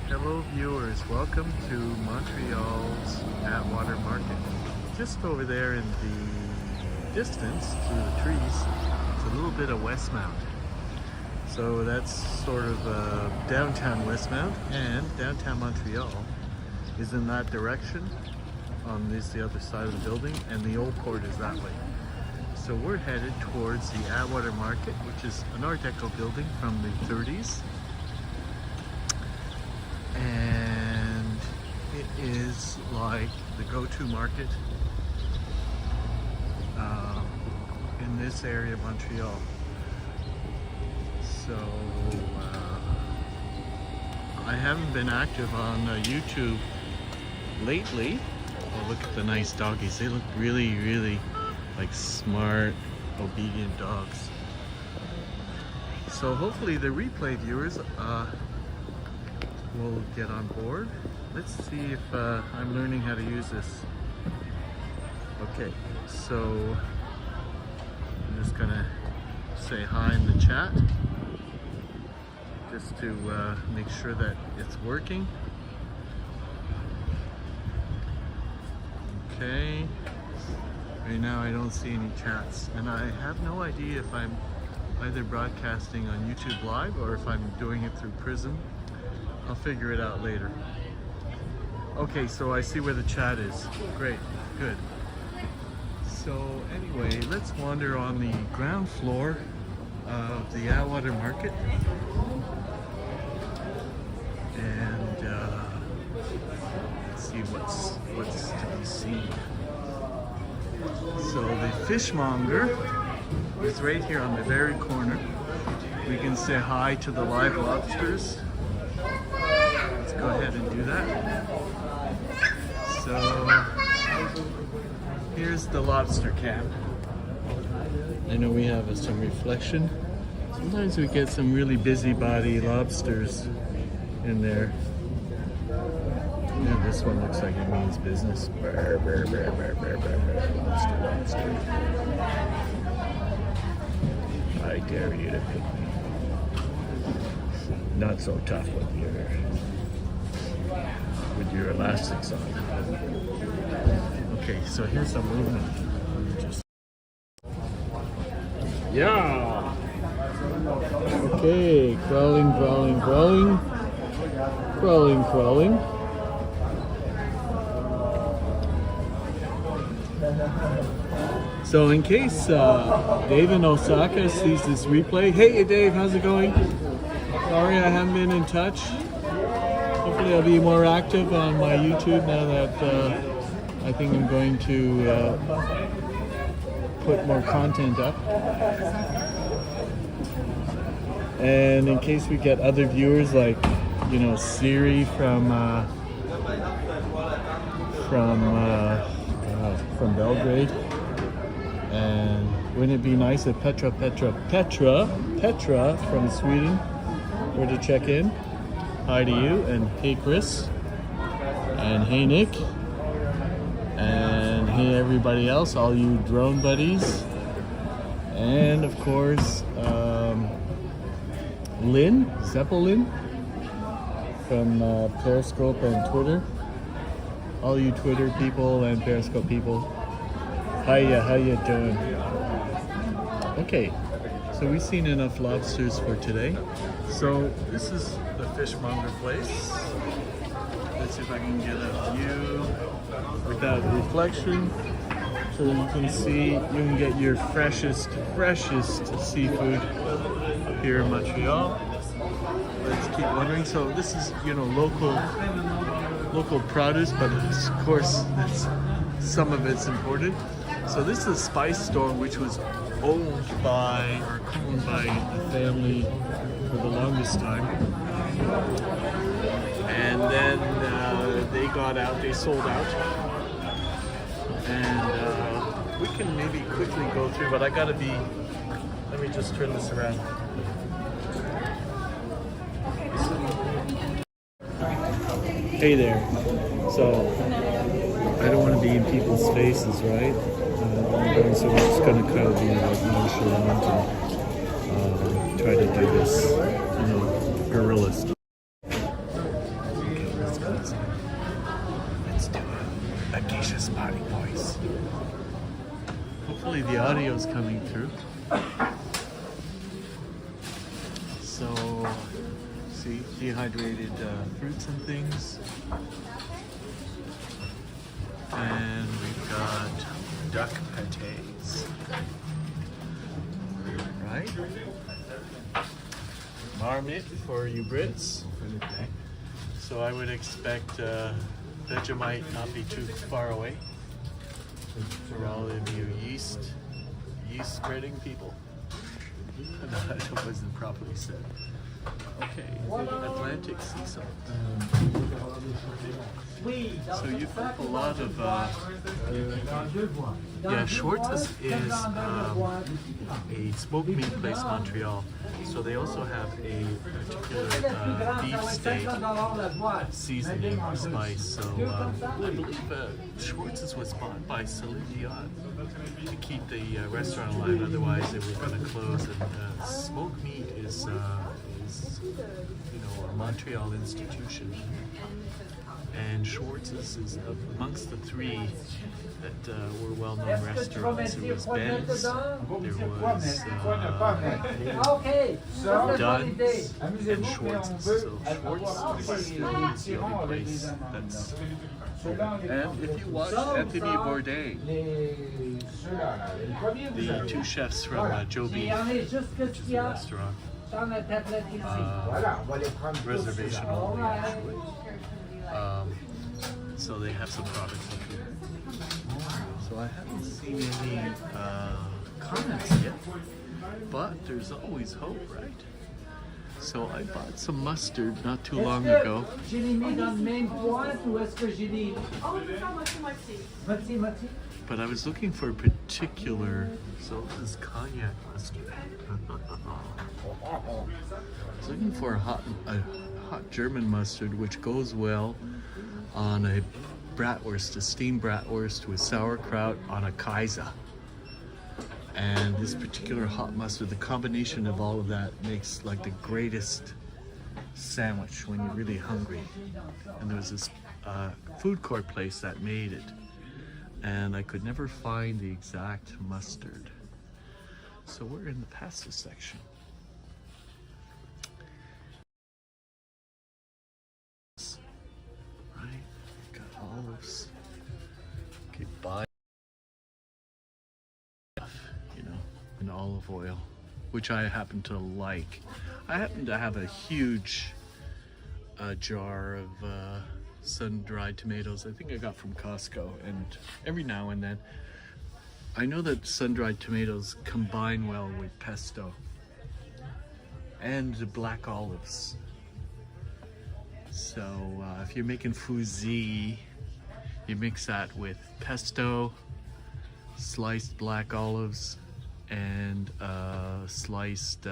Hello viewers, welcome to Montreal's Atwater Market. Just over there in the distance through the trees, it's a little bit of Westmount. So that's sort of downtown Westmount, and downtown Montreal is in that direction. This is the other side of the building, and the old port is that way. So we're headed towards the Atwater Market, which is an Art Deco building from the 30s. And it is like the go-to market in this area of Montreal. So I haven't been active on YouTube lately. Oh, look at the nice doggies. They look really, really like smart, obedient dogs. So hopefully the replay viewers will get on board. Let's see if I'm learning how to use this. Okay, so I'm just gonna say hi in the chat just to make sure that it's working. Okay, right now I don't see any chats, and I have no idea if I'm either broadcasting on YouTube Live or if I'm doing it through Prism. I'll figure it out later. Okay, so I see where the chat is. Great, good. So anyway, let's wander on the ground floor of the Atwater Market. And let's see what's to be seen. So the fishmonger is right here on the very corner. We can say hi to the live lobsters. Let's go ahead and do that. So here's the lobster camp. I know we have some reflection. Sometimes we get some really busybody lobsters in there. Yeah, this one looks like it means business. Brr, brr, brr, brr, brr, brr, brr. Lobster, lobster. I dare you to pick me. Not so tough with your elastics on. Okay, so here's some movement. Yeah. Okay, crawling, crawling, crawling, crawling, crawling. So in case Dave in Osaka sees this replay, hey Dave, how's it going? Sorry I haven't been in touch. Hopefully I'll be more active on my YouTube now that I think I'm going to put more content up. And in case we get other viewers like, you know, Siri from Belgrade, and wouldn't it be nice if Petra from Sweden were to check in? Hi to you, and hey Chris, and hey Nick, and hey everybody else, all you drone buddies, and of course Lynn Zeppelin from Periscope and Twitter. All you Twitter people and Periscope people, hiya, how you doing? Okay, so we've seen enough lobsters for today. So this is the fishmonger place. Let's see if I can get a view without reflection, so you can see, you can get your freshest seafood up here in Montreal. Let's keep wondering. So this is, you know, local produce, but of course some of it's imported. So this is a spice store which was owned by a family for the longest time, and then they sold out, and we can maybe quickly go through, but let me just turn this around. Hey there. So I don't want to be in people's faces, right? So we're just going to kind of be like nonchalant and try to do this, you know, guerrilla style. hopefully the audio is coming through. So, see, dehydrated fruits and things. And we've got duck patés. Right? Marmite for you Brits. So I would expect Vegemite not be too far away for all of you yeast spreading people. No, that wasn't properly said. Okay, Atlantic sea salt. So you've got a lot of, yeah, Schwartz's is a smoked meat place in Montreal. So they also have a particular beef steak seasoning or spice. So I believe Schwartz's was bought by Celine Dion to keep the restaurant alive. Otherwise, they were going to close. And smoked meat is you know, a Montreal institution. And Schwartz's is amongst the three that were well-known restaurants. There was Ben's, there was Dunn's, and Schwartz's. So Schwartz's is the only place that's open. And if you watch Anthony Bourdain, the two chefs from Joe Beef, which is a restaurant, reservation only actually. So they have some products up here. So I haven't seen any comments yet, but there's always hope, right? So I bought some mustard not too long ago. But I was looking for a particular, so this is cognac mustard. I was looking for a hot German mustard, which goes well on a bratwurst, a steamed bratwurst with sauerkraut on a Kaiser. And this particular hot mustard, the combination of all of that makes like the greatest sandwich when you're really hungry. And there was this food court place that made it, and I could never find the exact mustard. So we're in the pasta section. Right, got olives. Okay, buy, you know, and olive oil, which I happen to like. I happen to have a huge jar of sun-dried tomatoes. I think I got from Costco, and every now and then I know that sun-dried tomatoes combine well with pesto and the black olives. So if you're making fusilli, you mix that with pesto, sliced black olives, and sliced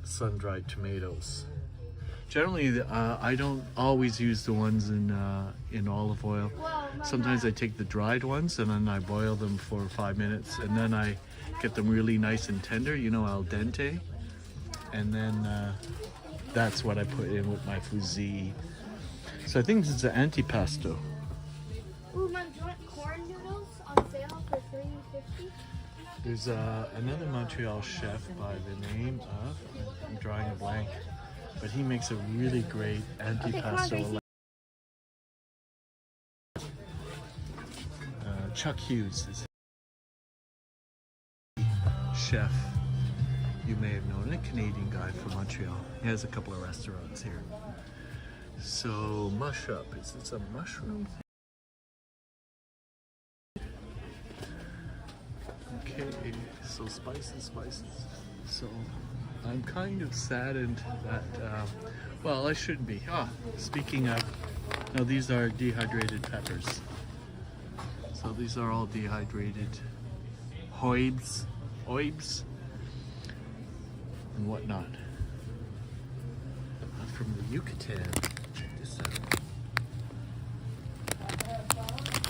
sun-dried tomatoes. Generally, I don't always use the ones in olive oil. Sometimes I take the dried ones and then I boil them for 5 minutes, and then I get them really nice and tender, you know, al dente. And then that's what I put in with my fusilli. So I think this is an antipasto. Ooh, man, do you want corn noodles on sale for $3.50? There's another Montreal chef by the name of, I'm drawing a blank, but he makes a really great antipasto. Chuck Hughes is chef. You may have known, a Canadian guy from Montreal. He has a couple of restaurants here. So mush up, is this a mushroom? Okay, so spices. So I'm kind of saddened that, well, I shouldn't be. Speaking of, no, these are dehydrated peppers. So these are all dehydrated oibs, and whatnot. From the Yucatan. Check this out.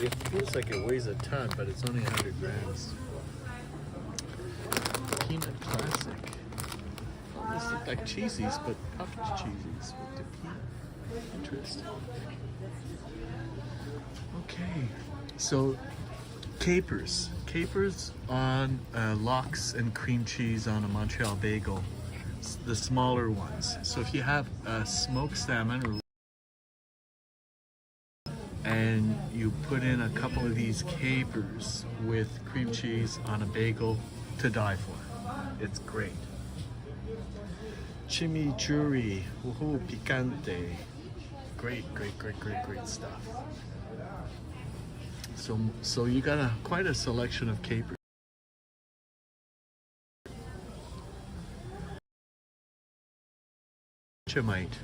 It feels like it weighs a ton, but it's only 100 grams. Peanut classic. These look like cheesies, but puffed cheesies with the peanut. Interesting. Okay, so Capers. Capers on lox and cream cheese on a Montreal bagel. The smaller ones. So if you have smoked salmon and you put in a couple of these capers with cream cheese on a bagel, to die for. It's great. Chimichurri, woohoo, picante. Great stuff. So you got quite a selection of capers. Vegemite.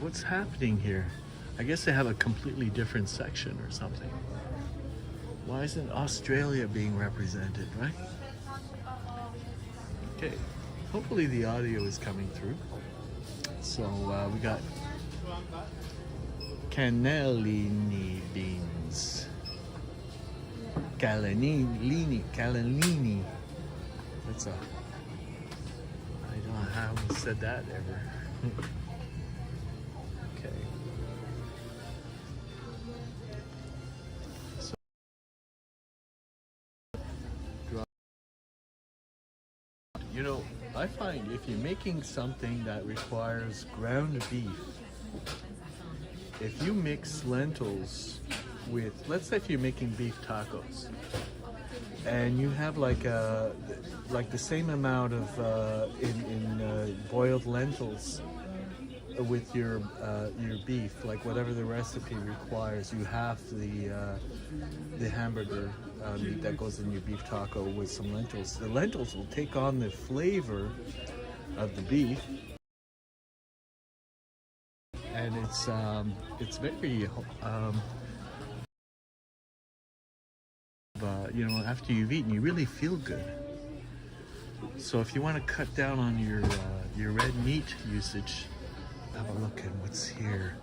What's happening here? I guess they have a completely different section or something. Why isn't Australia being represented, right? Okay, hopefully the audio is coming through. So we got cannellini beans. Cannellini. That's a... I don't know how we said that ever. Okay. So, you know, I find if you're making something that requires ground beef, if you mix lentils with, let's say if you're making beef tacos, and you have like the same amount of boiled lentils with your beef, like whatever the recipe requires, you have the hamburger meat that goes in your beef taco with some lentils. The lentils will take on the flavor of the beef, and it's very you know, after you've eaten, you really feel good. So if you want to cut down on your red meat usage, have a look at what's here.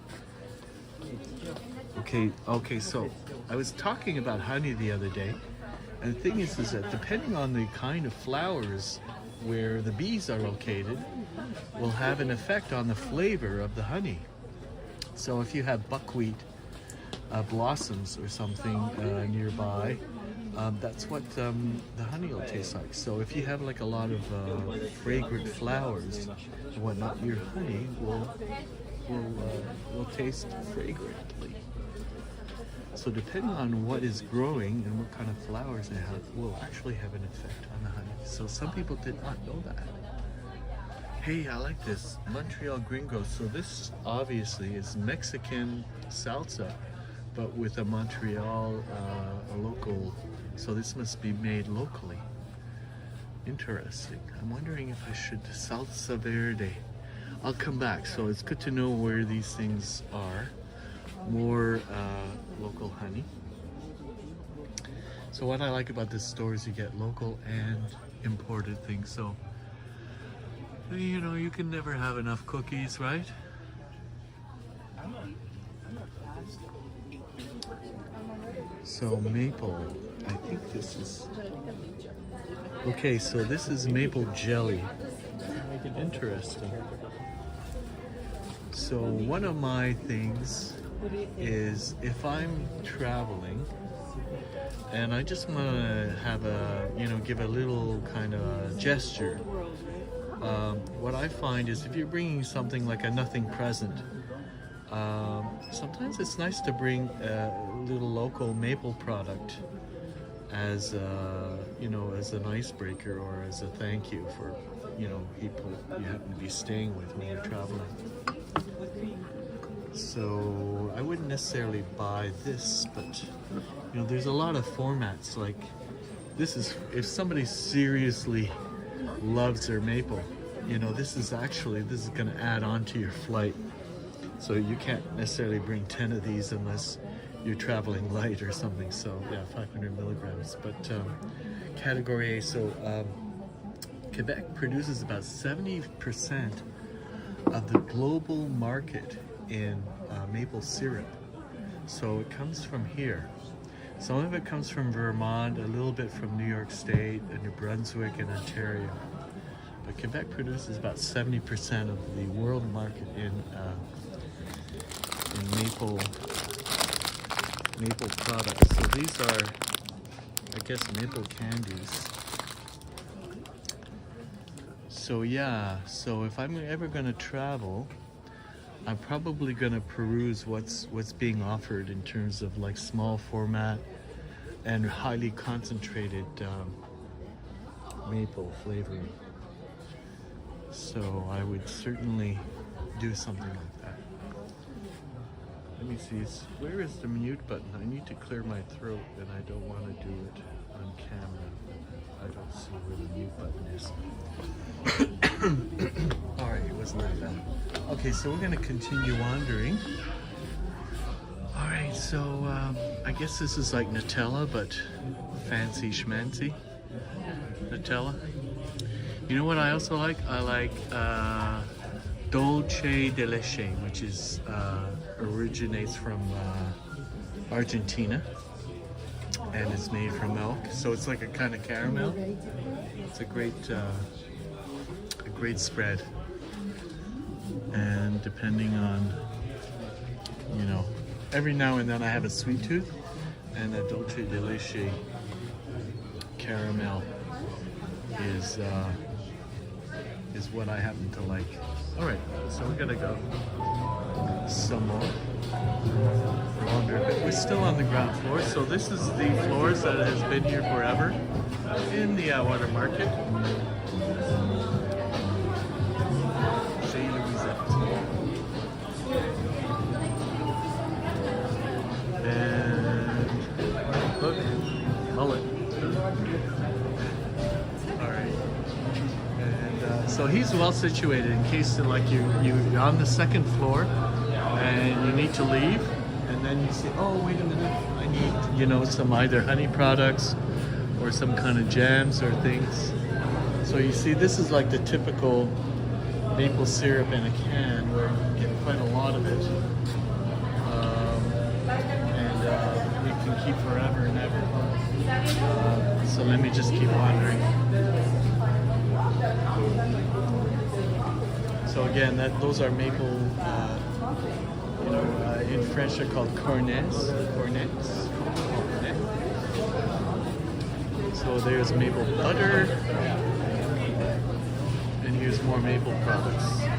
Okay, so I was talking about honey the other day, and the thing is that depending on the kind of flowers where the bees are located, will have an effect on the flavor of the honey. So if you have buckwheat blossoms or something nearby, that's what the honey will taste like. So if you have like a lot of fragrant flowers and whatnot, your honey will taste fragrantly. So depending on what is growing and what kind of flowers they have, will actually have an effect on the honey. So some people did not know that. Hey, I like this Montreal Gringo. So this obviously is Mexican salsa, but with a Montreal a local. So this must be made locally. Interesting. I'm wondering if I should salsa verde. I'll come back. So it's good to know where these things are. More local honey. So what I like about this store is you get local and imported things. So, you know, you can never have enough cookies, right? So maple, I think this is... Okay, so this is maple jelly. Make it interesting. So one of my things is if I'm traveling and I just want to have a, you know, give a little kind of gesture. What I find is if you're bringing something like a nothing present, sometimes it's nice to bring a little local maple product as you know, as an icebreaker or as a thank you for, you know, people you happen to be staying with when you're traveling. So I wouldn't necessarily buy this, but you know, there's a lot of formats. Like this is, if somebody seriously loves their maple, you know, this is going to add on to your flight. So you can't necessarily bring 10 of these unless you're traveling light or something. So yeah, 500 milligrams. But category A, so Quebec produces about 70% of the global market in maple syrup. So it comes from here. Some of it comes from Vermont, a little bit from New York State and New Brunswick and Ontario. But Quebec produces about 70% of the world market in maple products. So these are I guess maple candies. So yeah, so if I'm ever gonna travel, I'm probably gonna peruse what's being offered in terms of like small format and highly concentrated maple flavoring. So I would certainly do something like that. Let me see, where is the mute button? I need to clear my throat and I don't want to do it on camera. I don't see where the mute button is. Alright, it wasn't like that. Okay, so we're going to continue wandering. Alright, so I guess this is like Nutella, but fancy schmancy Nutella. You know what I also like? I like Dolce de leche, which is originates from Argentina, and it's made from milk. So it's like a kind of caramel. It's a great spread. And depending on, you know, every now and then I have a sweet tooth, and a Dolce de leche caramel is what I happen to like. All right, so we're gonna go some more. Wander a bit. We're still on the ground floor, so this is the floors that has been here forever in the Atwater Market. And look, mullet. All right. And so he's well situated in case like you're on the second floor and you need to leave, and then you say, oh wait a minute, I need, you know, some either honey products or some kind of jams or things. So you see, this is like the typical maple syrup in a can where you get quite a lot of it, and you can keep forever and ever. So let me just keep wandering. So again, those are maple, you know, in French they're called cornets. So there's maple butter, and here's more maple products. Here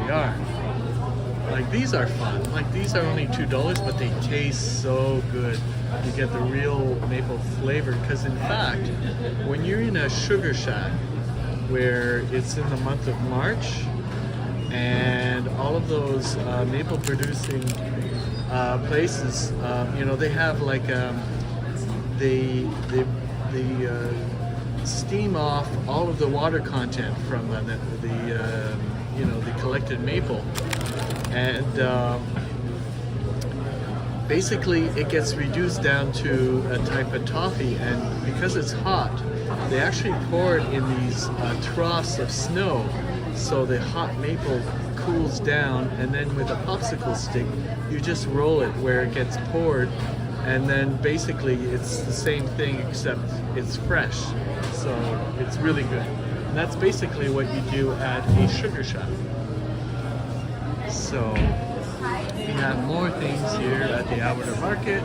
we are. Like, these are fun. Like, these are only $2, but they taste so good. You get the real maple flavor, because in fact, when you're in a sugar shack where it's in the month of March, and all of those maple producing places, you know, they have like they steam off all of the water content from you know, the collected maple, and basically it gets reduced down to a type of toffee, and because it's hot, they actually pour it in these troughs of snow, so the hot maple cools down, and then with a popsicle stick you just roll it where it gets poured, and then basically it's the same thing except it's fresh, so it's really good. And that's basically what you do at a sugar shack. So we have more things here at the Atwater Market.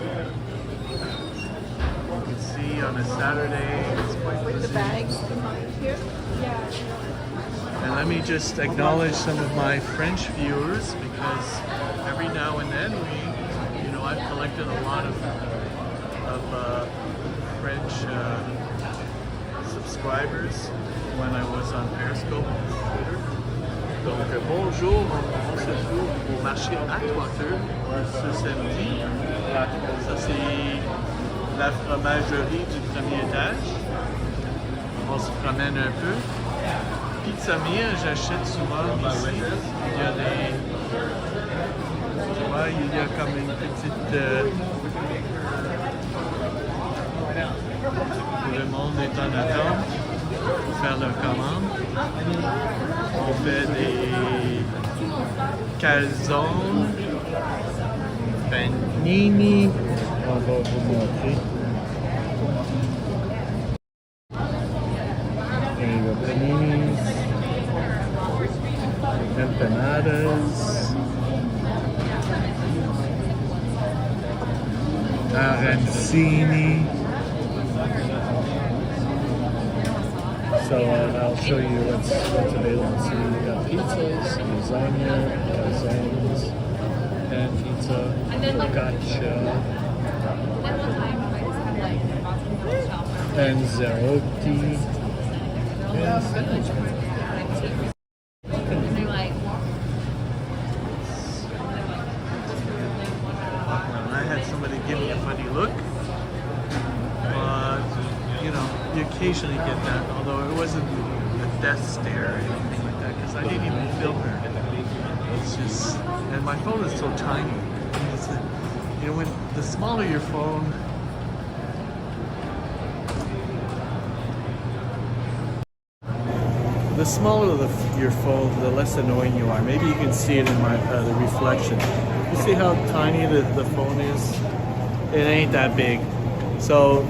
You can see on a Saturday it's quite busy. The bags here? Yeah. And let me just acknowledge some of my French viewers, because every now and then you know, I've collected a lot of French subscribers when I was on Periscope and Twitter. Donc bonjour, on se trouve au marché Atwater ce samedi. Ça c'est la fromagerie du premier étage. On se promène un peu. Pizza Mia, j'achète souvent ici. Il y a des... Tu vois, il y a comme une petite... le monde est en attente pour faire leur commande. On fait des calzones, panini. On va vous montrer. Paninis, empanadas, arancini. So I'll show you what's available. So you got pizzas, lasagna, calzones, and pizza, focaccia, and zerotti. And I had somebody give me a funny look, but you know, you occasionally get that, although it wasn't a death stare or anything like that, because I didn't even film her. It's just, and my phone is so tiny. It's, you know, when the smaller your phone, the smaller your phone, the less annoying you are. Maybe you can see it in my the reflection. You see how tiny the phone is? It ain't that big. So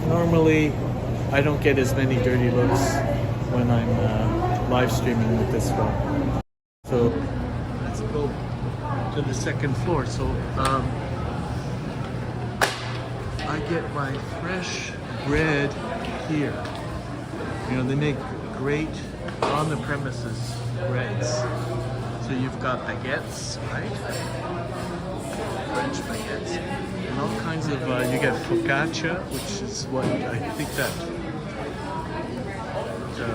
normally I don't get as many dirty looks when I'm live streaming with this phone. So let's go to the second floor. So I get my fresh bread here. You know, they make great on the premises breads. So you've got baguettes, right? French baguettes. And all kinds of, you get focaccia, which is what I think that the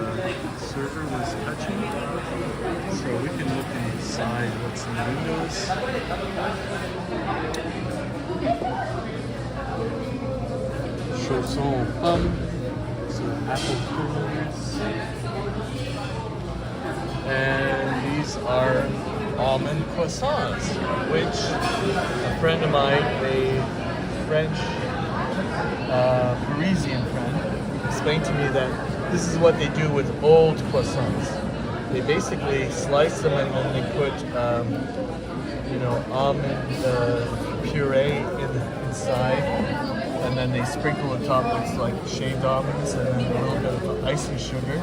server was touching. So we can look inside what's in the windows. Chausson pomme, so apple cores. And these are almond croissants, which a friend of mine, a French Parisian friend, explained to me that this is what they do with old croissants. They basically slice them and then they put, you know, almond puree inside, and then they sprinkle the top with like shaved almonds and then a little bit of icing sugar.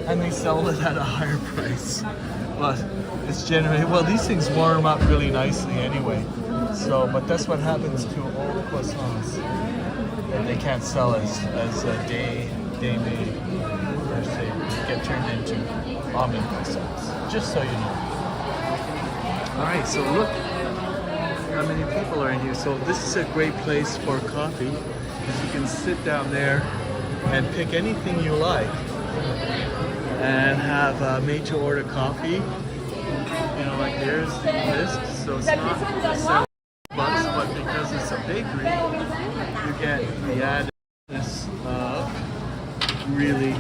And they sell it at a higher price, but it's generally, well, these things warm up really nicely anyway. So, but that's what happens to old croissants, and they can't sell as day made, or say get turned into almond croissants. Just so you know. All right, so look how many people are in here. So this is a great place for coffee, because you can sit down there and pick anything you like. And have made-to-order coffee. You know, like there's the list, so it's not $7, but because it's a bakery, you get the addedness of really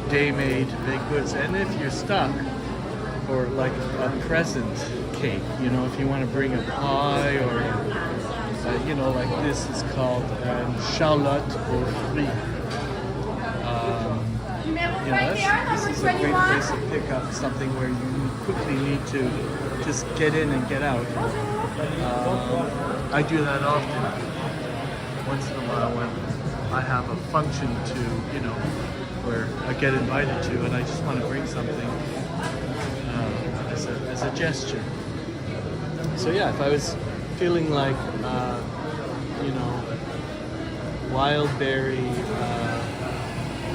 day-made baked goods. And if you're stuck for like a present cake, you know, if you want to bring a pie or, you know, like this is called charlotte aux fruits. You know, this is a great place to pick up something where you quickly need to just get in and get out. I do that often, once in a while when I have a function to, you know, where I get invited to and I just want to bring something as a gesture. So yeah, if I was feeling like, you know, wild berry,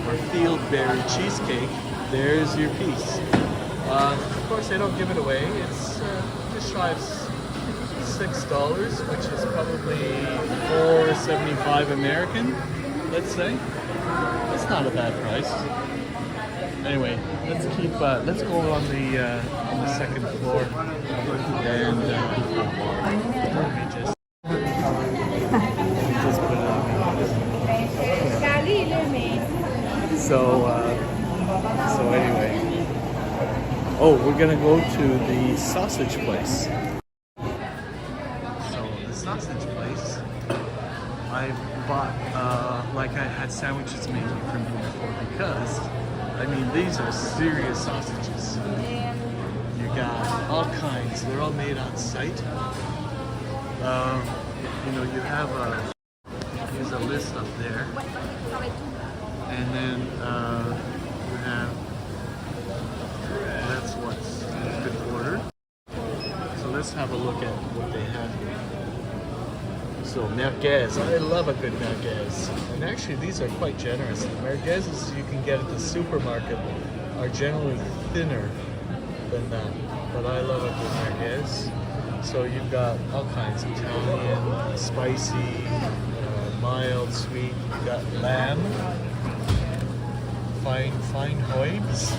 or field berry cheesecake, there's your piece. Of course, I don't give it away. It's just shy of $6, which is probably $4.75 American, let's say. That's not a bad price. Anyway, let's go on the second floor, and let me just put it on. So anyway, oh, we're gonna go to the sausage place. So the sausage place, I bought, like I had sandwiches made from here before, because, I mean, these are serious sausages. You got all kinds, they're all made on site. You know, you have here's a list up there. And then you have, that's what's been ordered. So let's have a look at what they have here. So merguez, I love a good merguez. And actually these are quite generous. The merguezes you can get at the supermarket are generally thinner than that. But I love a good merguez. So you've got all kinds, Italian, spicy, mild, sweet. You've got lamb, fine hoibs,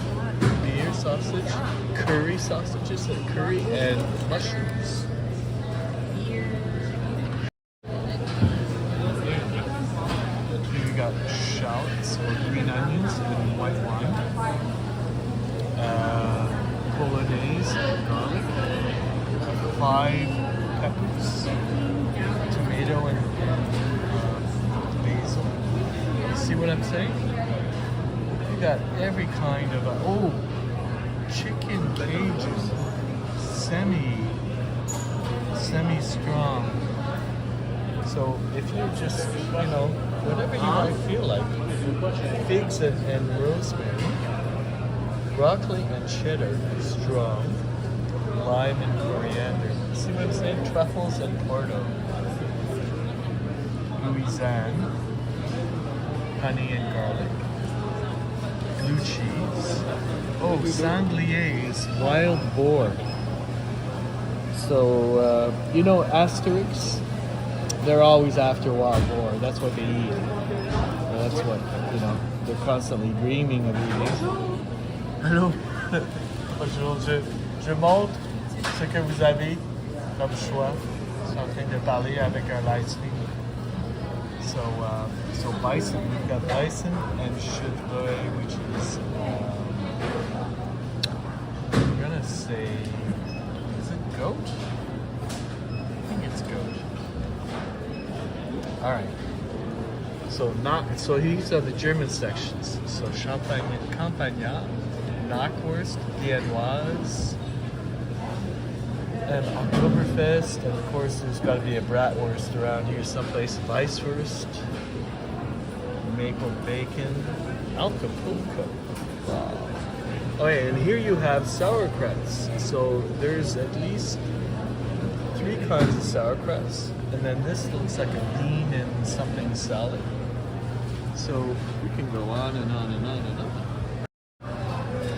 beer sausage, curry sausages, curry, and mushrooms. Got shallots or green onions and white wine, bolognese garlic, 5 peppers, tomato and basil. You see what I'm saying? You got every kind of chicken pages, semi-strong. So if you just, whatever you might feel like, figs and rosemary, broccoli and cheddar, strong, lime and coriander. See what I'm saying? Truffles and porto, Louisanne, honey and garlic, blue cheese. Oh, sangliers, wild boar. So, Asterix? They're always after wild boar. That's what they eat. That's what, they're constantly dreaming of eating. Allô? Bonjour, je montre ce que vous avez comme choix. Je suis en train de parler avec un live stream. So bison, we've got bison and chevreuil, which is, I'm gonna say, is it goat? I think it's goat. All right. So these are the German sections. So Campagna, Knockwurst, Viennoise, and Oktoberfest, and of course there's got to be a Bratwurst around here someplace. Weisswurst, maple bacon, Acapulco. Wow. Okay, and here you have sauerkrauts. So there's at least 3 kinds of sauerkrauts. And then this looks like a bean and something salad. So we can go on and on and on and on.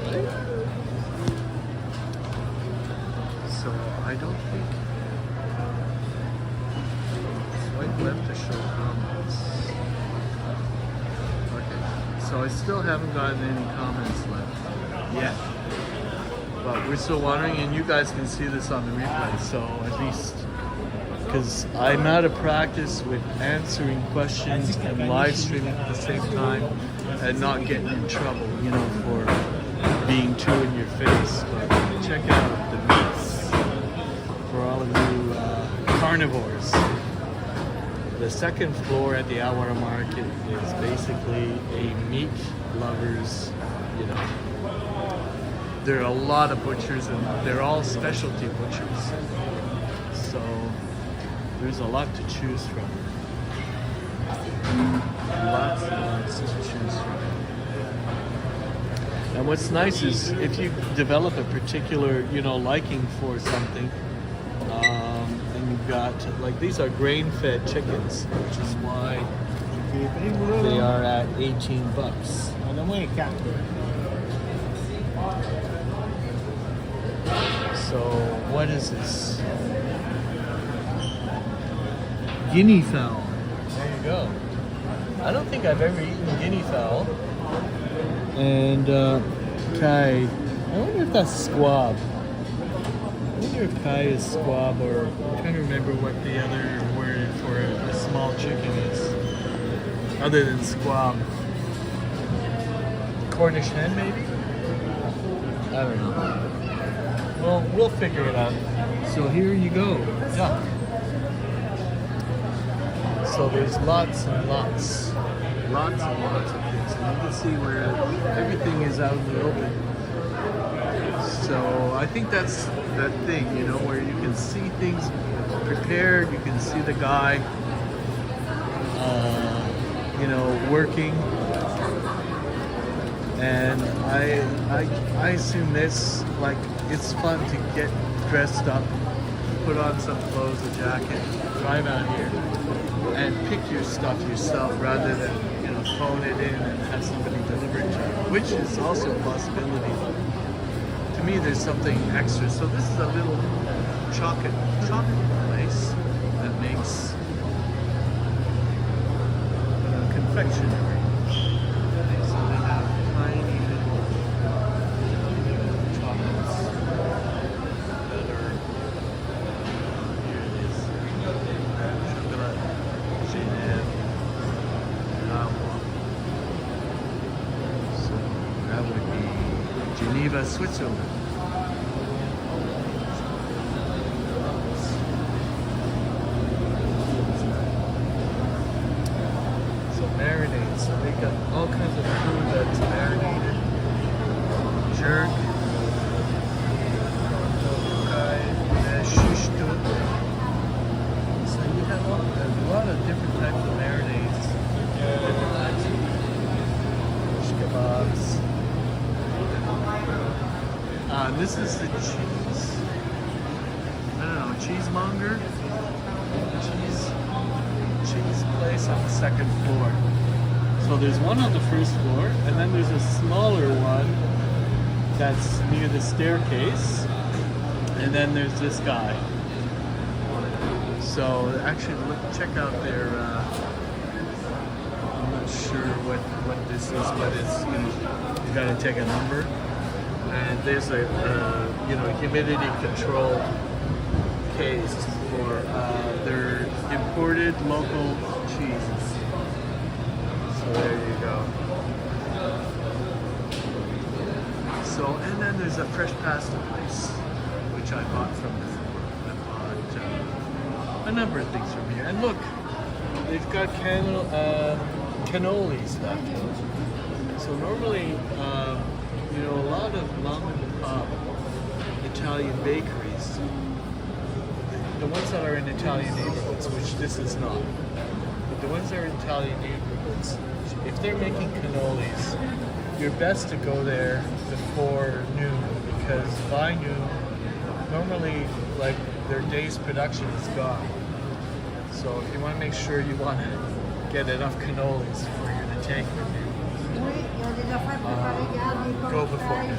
Right? So I don't think swipe left to show comments. Okay. So I still haven't gotten any comments left yet. But we're still wondering, and you guys can see this on the replay. So at least, because I'm out of practice with answering questions and live streaming at the same time and not getting in trouble, for being too in your face. But check out the meats for all of you carnivores. The second floor at the Atwater Market is basically a meat lovers, There are a lot of butchers and they're all specialty butchers. So there's a lot to choose from. Lots and lots to choose from. And what's nice is if you develop a particular, liking for something, and you've got, these are grain-fed chickens, which is why they are at $18. So what is this? Guinea fowl. There you go. I don't think I've ever eaten guinea fowl. And kai. I wonder if that's squab. I wonder if kai is squab, or I'm trying to remember what the other word for a small chicken is, other than squab. Cornish hen, maybe? I don't know. Well, we'll figure it out. So here you go. Yeah. So there's lots and lots of things. And you can see where everything is out in the open. So I think that's that thing, where you can see things prepared. You can see the guy, working. And I assume it's fun to get dressed up put on some clothes, a jacket, drive out here, and pick your stuff yourself rather than phone it in and have somebody deliver it to you, which is also a possibility. To me, there's something extra. So this is a little chocolate place that makes confectionery. So they have tiny little chocolates that are, here it is, chocolate, Genève, so that would be Geneva, Switzerland. Marinade, so they got all kinds of food that's marinated. Jerk, shishto. So you have a lot of different types of marinades, different types of fish kebabs. This is the cheese. I don't know, cheesemonger? Cheese place on the second floor. So there's one on the first floor, and then there's a smaller one that's near the staircase, and then there's this guy. So actually, check out their. I'm not sure what this is, but it's you got to take a number, and there's a humidity control case for their imported local cheeses. So there you go. So, and then there's a fresh pasta place, which I bought from before. I bought a number of things from here. And look, they've got cannolis left. So normally, a lot of mom and pop Italian bakeries, the ones that are in Italian neighborhoods, which this is not, but the ones that are in Italian neighborhoods, if they're making cannolis, you're best to go there before noon, because by noon, normally like their day's production is gone. So if you want to make sure you want to get enough cannolis for you to take with you, go before noon.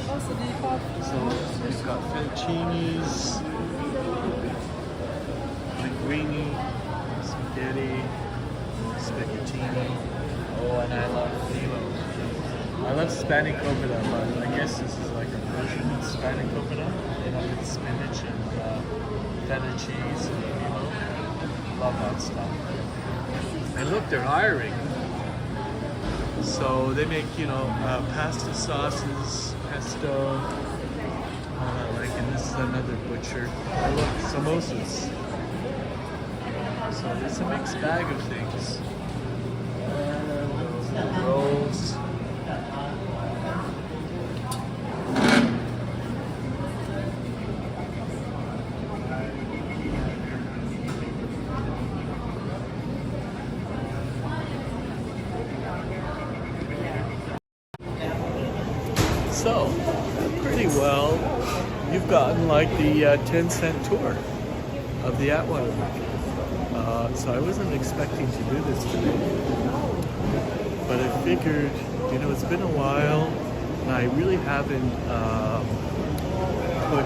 So you've got fettuccinis, linguine, spaghetti, spaghettini. Oh, and I love phyllo. I love spanakopita, but I guess this is like a version of spanakopita. With spinach and feta cheese and phyllo. Love that stuff. And look, they're hiring. So they make, pasta sauces, pesto. And this is another butcher. Oh, look, samosas. So it's a mixed bag of things. Rolls. So, pretty well, you've gotten like the 10-cent tour of the Atwater Market. So I wasn't expecting to do this today, but I figured, it's been a while, and I really haven't put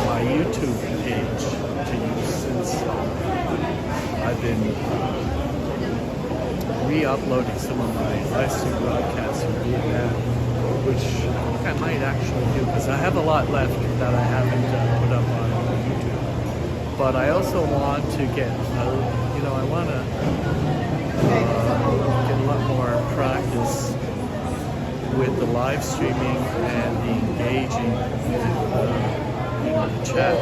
my YouTube page to use since I've been re-uploading some of my live stream broadcasts from Vietnam, which I think I might actually do, because I have a lot left that I haven't put up on YouTube. But I also want to get, I want to get a lot more practice with the live streaming and the engaging with the chat.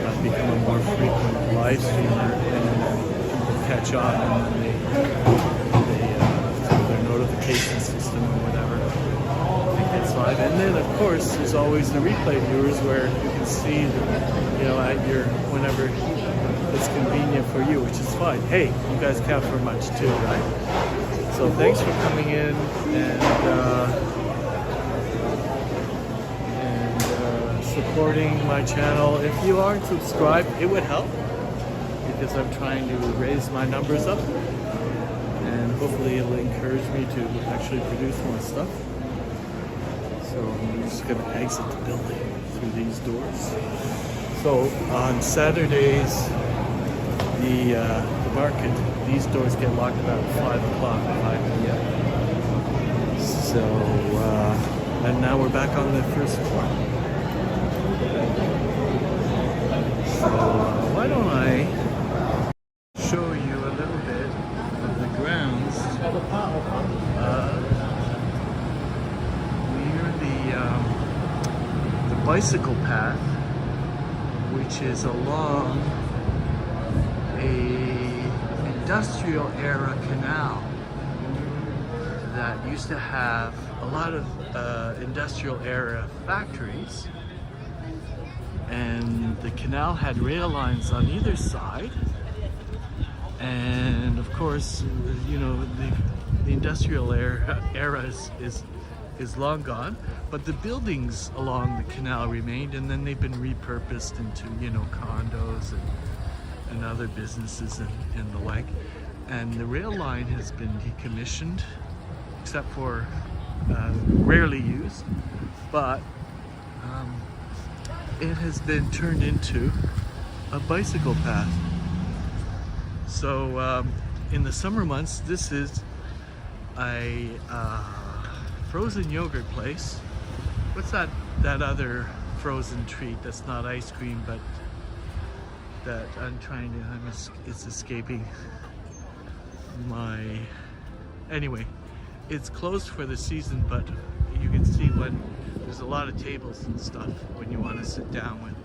I've become a more frequent live streamer, and people catch on and they through their notification system or whatever. Live. And then of course there's always the replay viewers where you can see at your whenever it's convenient for you, which is fine. Hey, you guys count for much too, right? So thanks for coming in, and supporting my channel. If you aren't subscribed, it would help because I'm trying to raise my numbers up, and hopefully it'll encourage me to actually produce more stuff. So I'm just going to exit the building through these doors. So on Saturdays, the market, these doors get locked about 5 o'clock, 5 p.m. So, and now we're back on the first floor. So, why don't I show you a little bit of the grounds near the bicycle path, which is along a industrial era canal that used to have a lot of industrial era factories, and the canal had rail lines on either side, and of course, you know, the industrial era is long gone, but the buildings along the canal remained, and then they've been repurposed into, you know, condos and other businesses and the like. And the rail line has been decommissioned, except for rarely used, but it has been turned into a bicycle path. So in the summer months, this is a frozen yogurt place. What's that other frozen treat that's not ice cream, but that it's escaping my, anyway, it's closed for the season, but you can see when there's a lot of tables and stuff when you want to sit down with,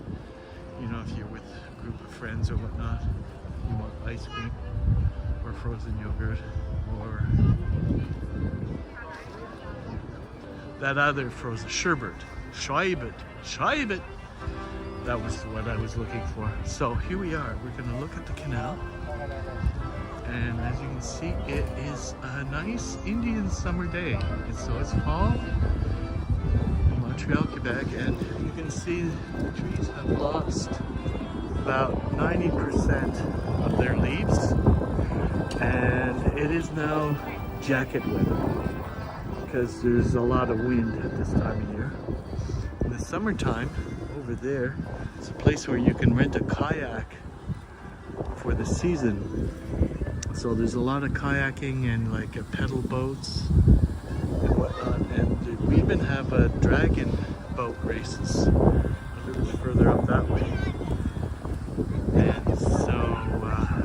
you know, if you're with a group of friends or whatnot, you want ice cream or frozen yogurt or that other frozen sherbet. That was what I was looking for. So here we are. We're going to look at the canal. And as you can see, it is a nice Indian summer day. And so it's fall in Montreal, Quebec. And you can see the trees have lost about 90% of their leaves. And it is now jacket weather because there's a lot of wind at this time of year. In the summertime, over there, it's a place where you can rent a kayak for the season. So there's a lot of kayaking and like pedal boats and whatnot. And we even have dragon boat races a little further up that way. And so,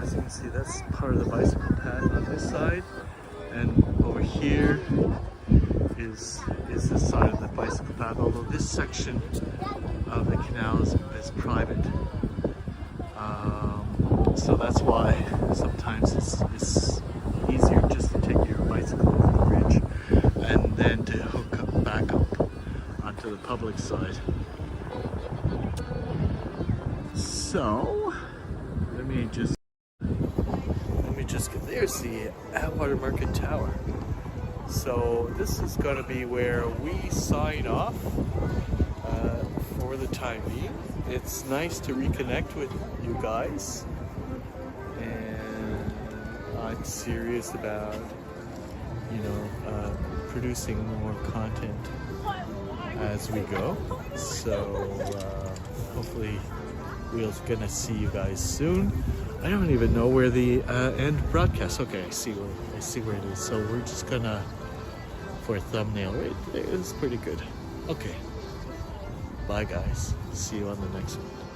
as you can see, that's part of the bicycle path on this side. And over here is this side of the bicycle path, although this section of the canal is private. So that's why sometimes it's easier just to take your bicycle over the bridge and then to hook up back up onto the public side. So let me just get, there's the Atwater Market Tower. So this is going to be where we sign off for the time being. It's nice to reconnect with you guys, and I'm serious about, you know, producing more content as we go. So hopefully we're gonna see you guys soon. I don't even know where the end broadcast. Okay, I see where it is. So we're just gonna, for a thumbnail right there, it's pretty good. Okay, bye guys. See you on the next one.